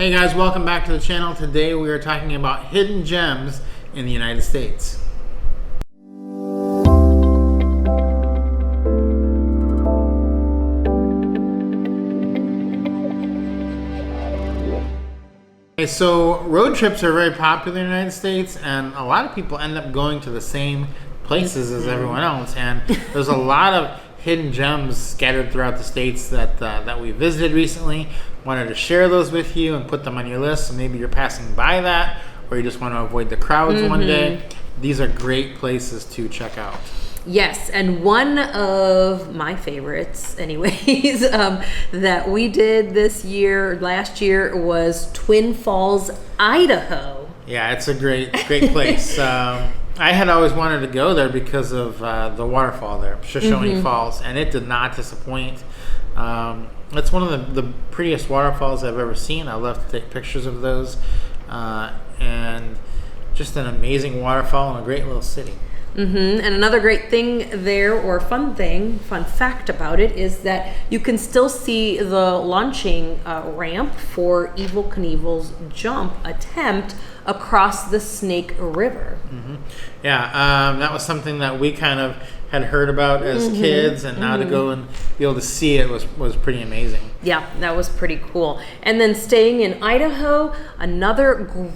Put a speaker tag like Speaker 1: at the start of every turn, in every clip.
Speaker 1: Hey guys, welcome back to the channel. Today we are talking about hidden gems in the United States. Okay, so road trips are very popular in the United States, and a lot of people end up going to the same places as everyone else, and there's a lot of hidden gems scattered throughout the states that we visited recently. Wanted to share those with you and put them on your list, so maybe you're passing by that or you just want to avoid the crowds one day. These are great places to check out.
Speaker 2: Yes, and one of my favorites anyways that we did last year was Twin Falls, Idaho.
Speaker 1: Yeah, it's a great place. I had always wanted to go there because of the waterfall there, Shoshone Falls, and it did not disappoint. It's one of the prettiest waterfalls I've ever seen. I love to take pictures of those, and just an amazing waterfall and a great little city.
Speaker 2: And another great thing there, or fun fact about it, is that you can still see the launching ramp for Evel Knievel's jump attempt across the Snake River. Yeah,
Speaker 1: that was something that we kind of had heard about as kids, and now to go and be able to see it was pretty amazing.
Speaker 2: Yeah, that was pretty cool. And then staying in Idaho, another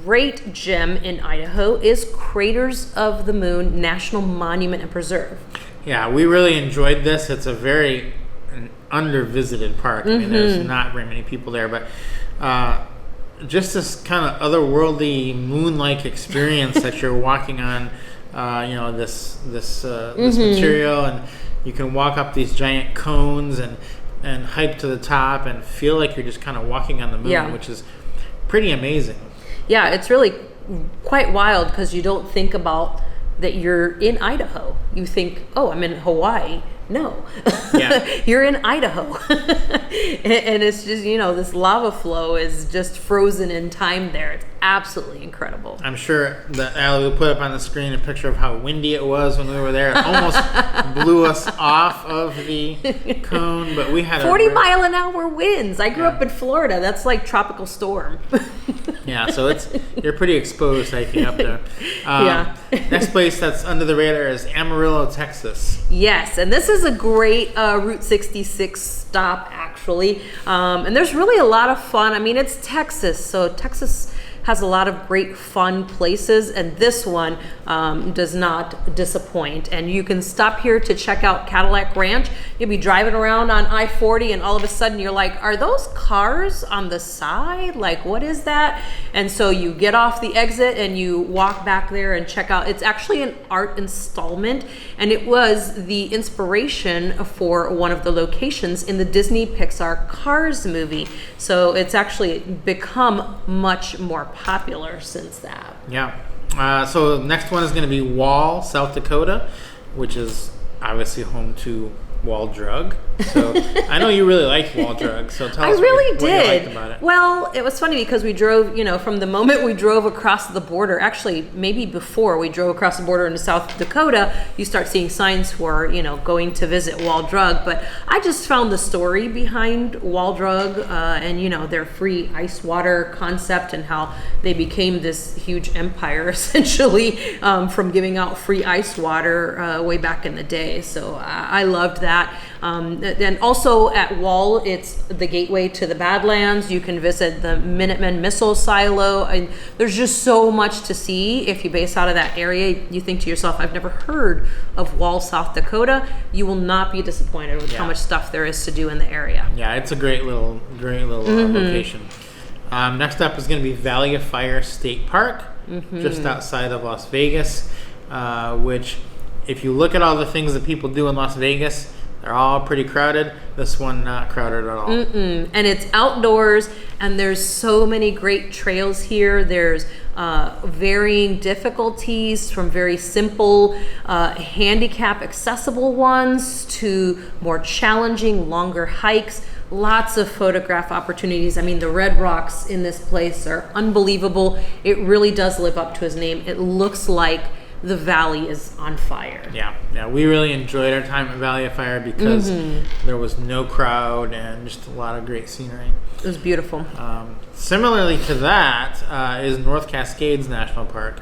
Speaker 2: great gem in Idaho is Craters of the Moon National Monument and Preserve.
Speaker 1: Yeah, we really enjoyed this. It's a very under-visited park. I mean, there's not very many people there, but just this kind of otherworldly moon-like experience that you're walking on, this material, and you can walk up these giant cones and hike to the top and feel like you're just kind of walking on the moon, which is pretty amazing. Yeah,
Speaker 2: it's really quite wild because you don't think about that you're in Idaho. You think, oh, I'm in Hawaii. No, you're in Idaho. And it's just, this lava flow is just frozen in time there. It's absolutely incredible.
Speaker 1: I'm sure that Allie will put up on the screen a picture of how windy it was when we were there. It almost blew us off of the cone, but we had
Speaker 2: 40 mile an hour winds. I grew up in Florida. That's like tropical storm.
Speaker 1: Yeah, so you're pretty exposed hiking up there. Next place that's under the radar is Amarillo, Texas.
Speaker 2: Yes, and this is a great Route 66 stop, actually. And there's really a lot of fun. I mean, it's Texas, so Texas has a lot of great fun places, and this one does not disappoint. And you can stop here to check out Cadillac Ranch. You'll be driving around on I-40 and all of a sudden you're like, are those cars on the side? Like, what is that? And so you get off the exit and you walk back there and check out. It's actually an art installment, and it was the inspiration for one of the locations in the Disney Pixar Cars movie. So it's actually become much more popular since that.
Speaker 1: Yeah. So the next one is going to be Wall, South Dakota, which is obviously home to Wall Drug. So I know you really liked Wall Drug, so tell us what you liked about it.
Speaker 2: Well, it was funny because we drove, from the moment we drove across the border, actually maybe before we drove across the border into South Dakota, you start seeing signs for, going to visit Wall Drug. But I just found the story behind Wall Drug and, their free ice water concept and how they became this huge empire essentially from giving out free ice water way back in the day. So I loved that. And also at Wall, it's the gateway to the Badlands. You can visit the Minutemen Missile Silo. And there's just so much to see. If you base out of that area, you think to yourself, I've never heard of Wall, South Dakota. You will not be disappointed with how much stuff there is to do in the area.
Speaker 1: Yeah, it's a great little location. Next up is going to be Valley of Fire State Park, just outside of Las Vegas, which, if you look at all the things that people do in Las Vegas, they're all pretty crowded. This one, not crowded at all.
Speaker 2: And it's outdoors, and there's so many great trails here. There's varying difficulties, from very simple handicap accessible ones to more challenging, longer hikes. Lots of photograph opportunities. I mean, the red rocks in this place are unbelievable. It really does live up to its name. It looks like the valley is on fire.
Speaker 1: Yeah, we really enjoyed our time at Valley of Fire because there was no crowd and just a lot of great scenery.
Speaker 2: It was beautiful.
Speaker 1: Similarly to that is North Cascades National Park.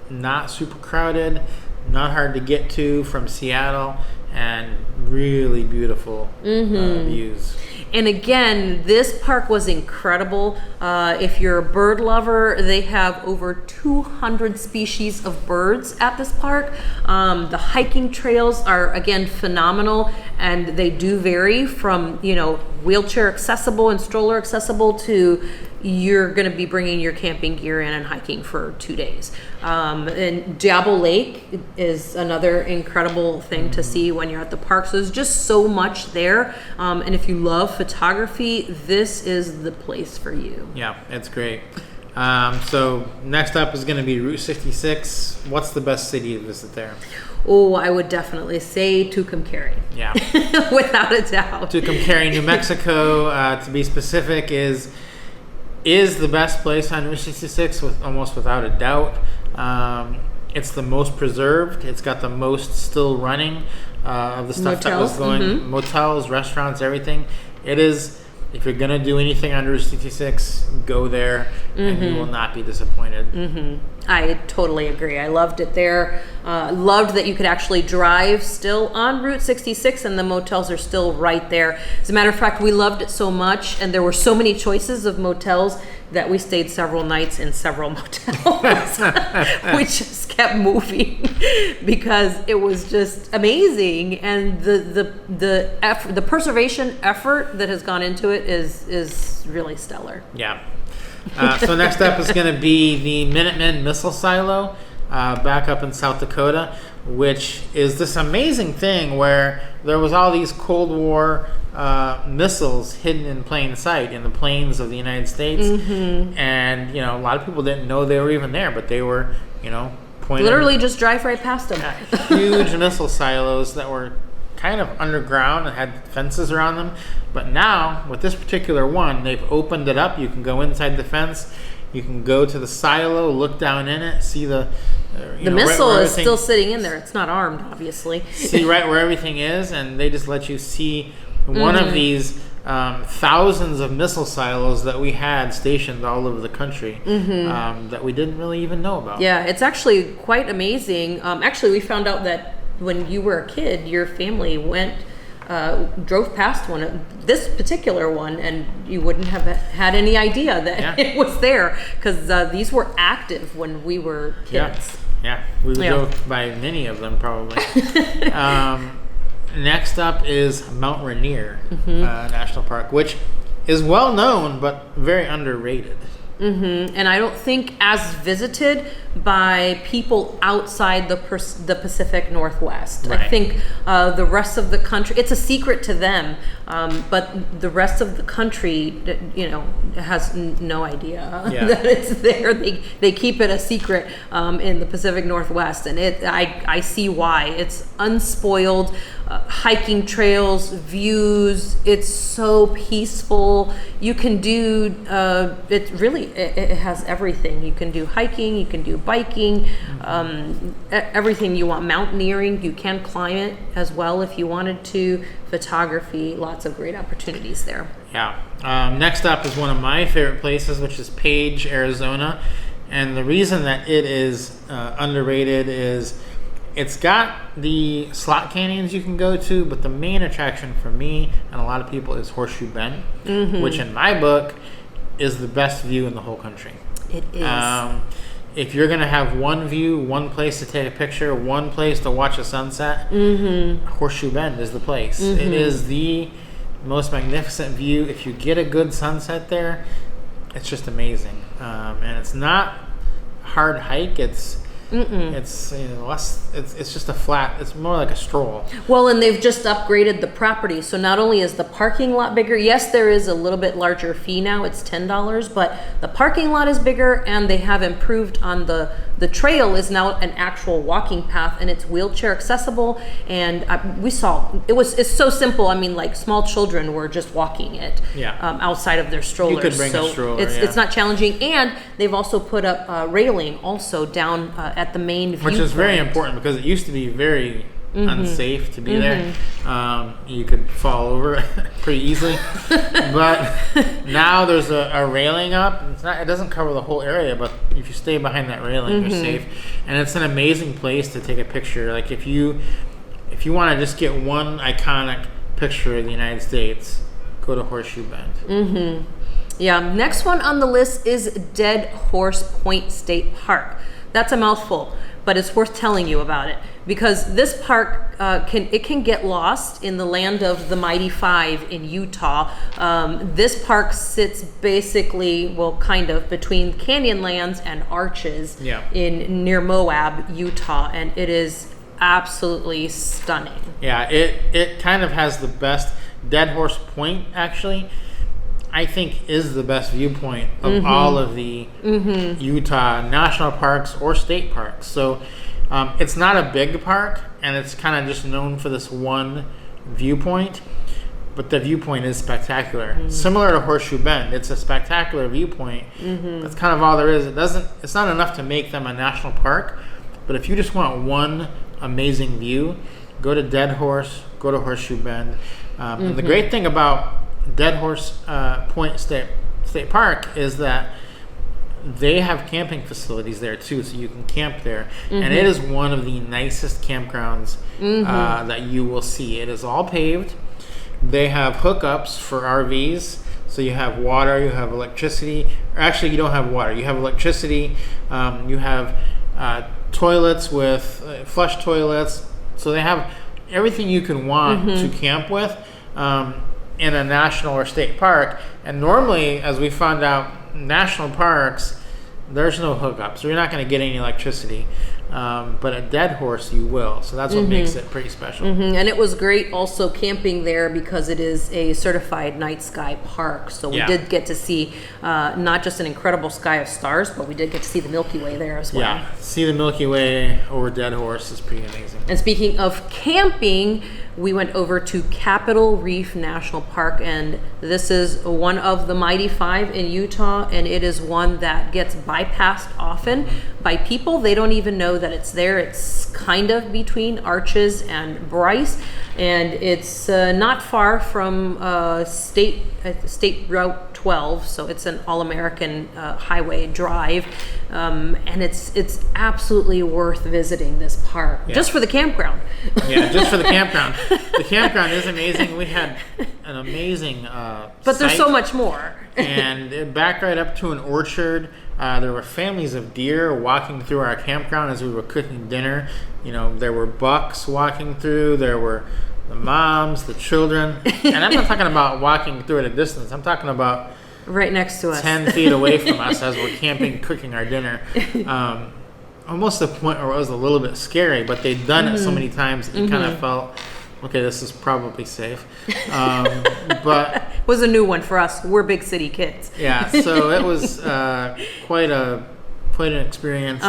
Speaker 1: Not super crowded, not hard to get to from Seattle, and really beautiful views.
Speaker 2: And again, this park was incredible. If you're a bird lover, they have over 200 species of birds at this park. The hiking trails are, again, phenomenal, and they do vary from, wheelchair accessible and stroller accessible to you're going to be bringing your camping gear in and hiking for 2 days. And Diablo Lake is another incredible thing to see when you're at the park. So there's just so much there. And if you love photography, this is the place for you.
Speaker 1: Yeah, it's great. So next up is going to be Route 66. What's the best city to visit there?
Speaker 2: Oh, I would definitely say Tucumcari.
Speaker 1: Yeah.
Speaker 2: Without a doubt.
Speaker 1: Tucumcari, New Mexico, to be specific, is the best place on Route 66, almost without a doubt. It's the most preserved. It's got the most still running of the stuff that was going. Motels, restaurants, everything. It is. If you're going to do anything on Route 66, go there and you will not be disappointed.
Speaker 2: I totally agree. I loved it there. Loved that you could actually drive still on Route 66 and the motels are still right there. As a matter of fact, we loved it so much and there were so many choices of motels that we stayed several nights in several motels. We just kept moving because it was just amazing, and the preservation effort that has gone into it is really stellar.
Speaker 1: Yeah. So next up is going to be the Minutemen Missile Silo back up in South Dakota, which is this amazing thing where there was all these Cold War missiles hidden in plain sight in the plains of the United States. And, a lot of people didn't know they were even there, but they were, pointed.
Speaker 2: Literally just drive right past them.
Speaker 1: Huge missile silos that were kind of underground and had fences around them. But now, with this particular one, they've opened it up. You can go inside the fence. You can go to the silo, look down in it, see the
Speaker 2: missile is still sitting in there. It's not armed, obviously.
Speaker 1: See right where everything is, and they just let you see one of these thousands of missile silos that we had stationed all over the country that we didn't really even know about.
Speaker 2: Yeah, it's actually quite amazing. Actually, we found out that when you were a kid, your family drove past this particular one, and you wouldn't have had any idea that it was there because these were active when we were kids.
Speaker 1: Yeah. We drove by many of them probably. Next up is Mount Rainier National Park, which is well known but very underrated.
Speaker 2: And I don't think as visited by people outside the Pacific Northwest.
Speaker 1: Right.
Speaker 2: I think the rest of the country, it's a secret to them, but the rest of the country, has no idea that it's there. They keep it a secret in the Pacific Northwest, and I see why. It's unspoiled, hiking trails, views. It's so peaceful. You can do it has everything. You can do hiking, you can do biking, everything you want. Mountaineering, you can climb it as well if you wanted to. Photography, lots of great opportunities there.
Speaker 1: Yeah. Next up is one of my favorite places, which is Page, Arizona. And the reason that it is underrated is it's got the slot canyons you can go to, but the main attraction for me and a lot of people is Horseshoe Bend, which in my book is the best view in the whole country.
Speaker 2: It is.
Speaker 1: If you're going to have one view, one place to take a picture, one place to watch a sunset, Horseshoe Bend is the place. It is the most magnificent view. If you get a good sunset there, it's just amazing. And it's not a hard hike. It's it's just a flat. It's more like a stroll.
Speaker 2: Well, and they've just upgraded the property, so not only is the parking lot bigger. Yes, there is a little bit larger fee now. It's $10, but the parking lot is bigger, and they have improved on the the trail is now an actual walking path, and it's wheelchair accessible. And it's so simple. I mean, like small children were just walking it outside of their strollers.
Speaker 1: You could bring a stroller.
Speaker 2: It's not challenging, and they've also put up railing also down at the main viewpoint.
Speaker 1: Which is very important because it used to be very unsafe to be there. You could fall over pretty easily, but now there's a railing up. It doesn't cover the whole area, but if you stay behind that railing, you're safe. And it's an amazing place to take a picture. Like if you want to just get one iconic picture of the United States, go to Horseshoe Bend.
Speaker 2: Yeah. Next one on the list is Dead Horse Point State Park. That's a mouthful, but it's worth telling you about it because this park can get lost in the land of the Mighty Five in Utah. This park sits basically, kind of between Canyonlands and Arches near Moab, Utah, and it is absolutely stunning.
Speaker 1: Yeah, it kind of has the best. Dead Horse Point actually, I think, is the best viewpoint of all of the Utah national parks or state parks. So it's not a big park, and it's kind of just known for this one viewpoint, but the viewpoint is spectacular. Similar to Horseshoe Bend, it's a spectacular viewpoint. That's kind of all there is. It's not enough to make them a national park, but if you just want one amazing view, go to Dead Horse, go to Horseshoe Bend. And the great thing about Dead Horse Point State Park is that they have camping facilities there too, so you can camp there. And it is one of the nicest campgrounds that you will see. It is all paved. They have hookups for RVs, so you have water, you have electricity. Or actually, you don't have water. You have electricity. You have toilets with flush toilets. So they have everything you can want to camp with. In a national or state park. And normally, as we found out, national parks, there's no hookups. So you're not going to get any electricity. But at Dead Horse, you will. So that's what makes it pretty special.
Speaker 2: And it was great also camping there because it is a certified night sky park. So we did get to see not just an incredible sky of stars, but we did get to see the Milky Way there as well.
Speaker 1: Yeah, see the Milky Way over Dead Horse is pretty amazing.
Speaker 2: And speaking of camping, we went over to Capitol Reef National Park, and this is one of the Mighty Five in Utah, and it is one that gets bypassed often by people. They don't even know that it's there. It's kind of between Arches and Bryce, and it's not far from State Route 12, so it's an all-American highway drive, and it's absolutely worth visiting this park just for the campground.
Speaker 1: Just for the campground. The campground is amazing. We had an amazing
Speaker 2: but there's so much more.
Speaker 1: And it backed right up to an orchard. There were families of deer walking through our campground as we were cooking dinner. There were bucks walking through. There were the moms, the children. And I'm not talking about walking through at a distance. I'm talking about
Speaker 2: right next to us,
Speaker 1: 10 feet away from us as we're camping, cooking our dinner. Almost to the point where it was a little bit scary, but they'd done it so many times that you kind of felt, okay, this is probably safe. But
Speaker 2: it was a new one for us. We're big city kids.
Speaker 1: Yeah, so it was quite an experience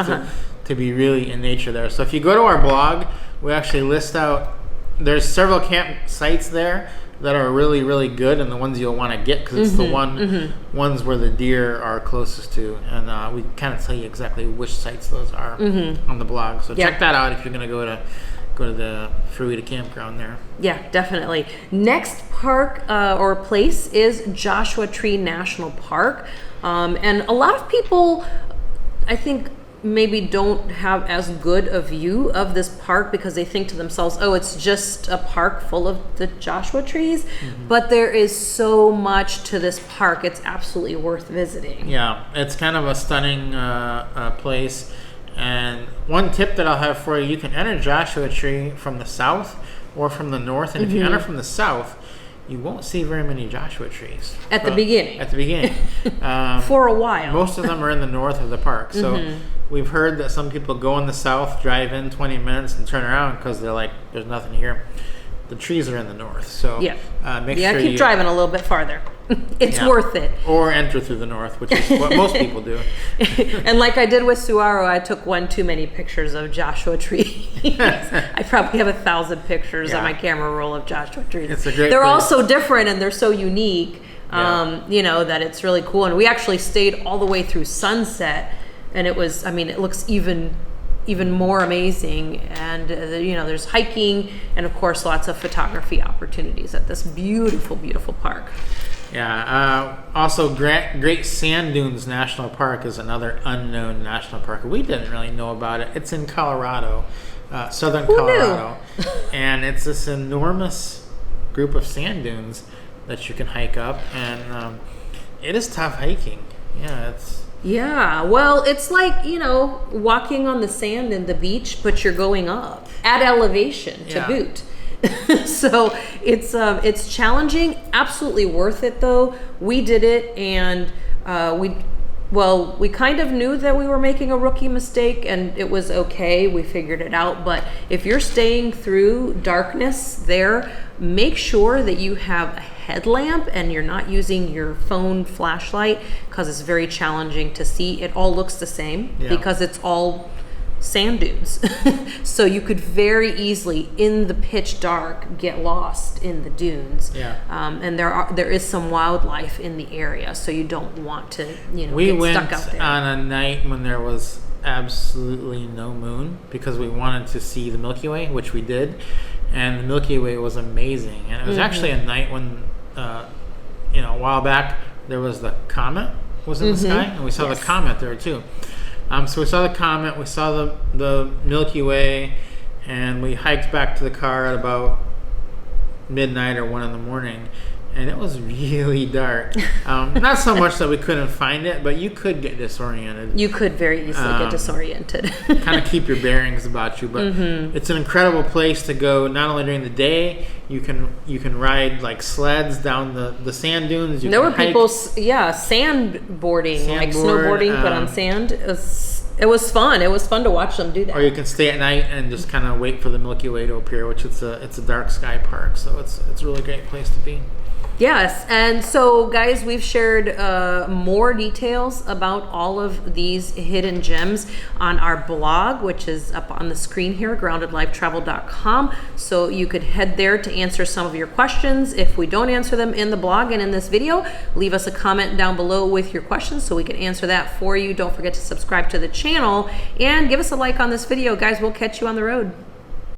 Speaker 1: to be really in nature there. So if you go to our blog, we actually list out, there's several campsites there that are really, really good, and the ones you'll want to get because it's the ones where the deer are closest to, and we kind of tell you exactly which sites those are on the blog. So check that out if you're going to go to the Fruita campground there. Yeah,
Speaker 2: definitely. Next park or place is Joshua Tree National Park, and a lot of people, I think, maybe don't have as good a view of this park because they think to themselves, oh, it's just a park full of the Joshua trees. But there is so much to this park. It's absolutely worth visiting.
Speaker 1: Yeah, it's kind of a stunning place. And one tip that I'll have for you, you can enter Joshua Tree from the south or from the north. And if you enter from the south, you won't see very many Joshua trees.
Speaker 2: At the beginning. For a while.
Speaker 1: Most of them are in the north of the park. So we've heard that some people go in the south, drive in 20 minutes, and turn around because they're like, there's nothing here. the trees are in the north. So make sure
Speaker 2: keep driving a little bit farther. It's worth it.
Speaker 1: Or enter through the north, which is what most people do.
Speaker 2: And like I did with Saguaro, I took one too many pictures of Joshua trees. I probably have 1,000 pictures on my camera roll of Joshua trees.
Speaker 1: It's a great
Speaker 2: they're all
Speaker 1: place.
Speaker 2: so different and they're so unique, that it's really cool. And we actually stayed all the way through sunset, and it looks even more amazing. And there's hiking and of course lots of photography opportunities at this beautiful, beautiful park.
Speaker 1: Also, Great Sand Dunes National Park is another unknown national park. We didn't really know about it. It's in Colorado, southern Colorado, and it's this enormous group of sand dunes that you can hike up, and it is tough hiking.
Speaker 2: Well, it's like, walking on the sand in the beach, but you're going up at elevation to boot. So it's challenging, absolutely worth it though. We did it, and we kind of knew that we were making a rookie mistake, and it was okay. We figured it out. But if you're staying through darkness there, make sure that you have a headlamp and you're not using your phone flashlight, because it's very challenging to see. It all looks the same because it's all sand dunes. So you could very easily, in the pitch dark, get lost in the dunes. And there is some wildlife in the area, so you don't want to get stuck out there.
Speaker 1: On a night when there was absolutely no moon, because we wanted to see the Milky Way, which we did, and the Milky Way was amazing. And it was actually a night when a while back there was the comet was in the sky, and we saw the comet there too. So we saw the comet, we saw the Milky Way, and we hiked back to the car at about midnight or 1 a.m, and it was really dark. Not so much that we couldn't find it, but you could get disoriented.
Speaker 2: You could very easily get disoriented.
Speaker 1: Kind of keep your bearings about you, but it's an incredible place to go. Not only during the day, you can ride like sleds down the sand dunes.
Speaker 2: There were people, sandboarding, like snowboarding, but on sand. It was fun. It was fun to watch them do that.
Speaker 1: Or you can stay at night and just kind of wait for the Milky Way to appear, which it's a dark sky park, so it's a really great place to be.
Speaker 2: Yes, and so guys, we've shared more details about all of these hidden gems on our blog, which is up on the screen here, groundedlifetravel.com. So you could head there to answer some of your questions. If we don't answer them in the blog and in this video, leave us a comment down below with your questions so we can answer that for you. Don't forget to subscribe to the channel and give us a like on this video. Guys, we'll catch you on the road.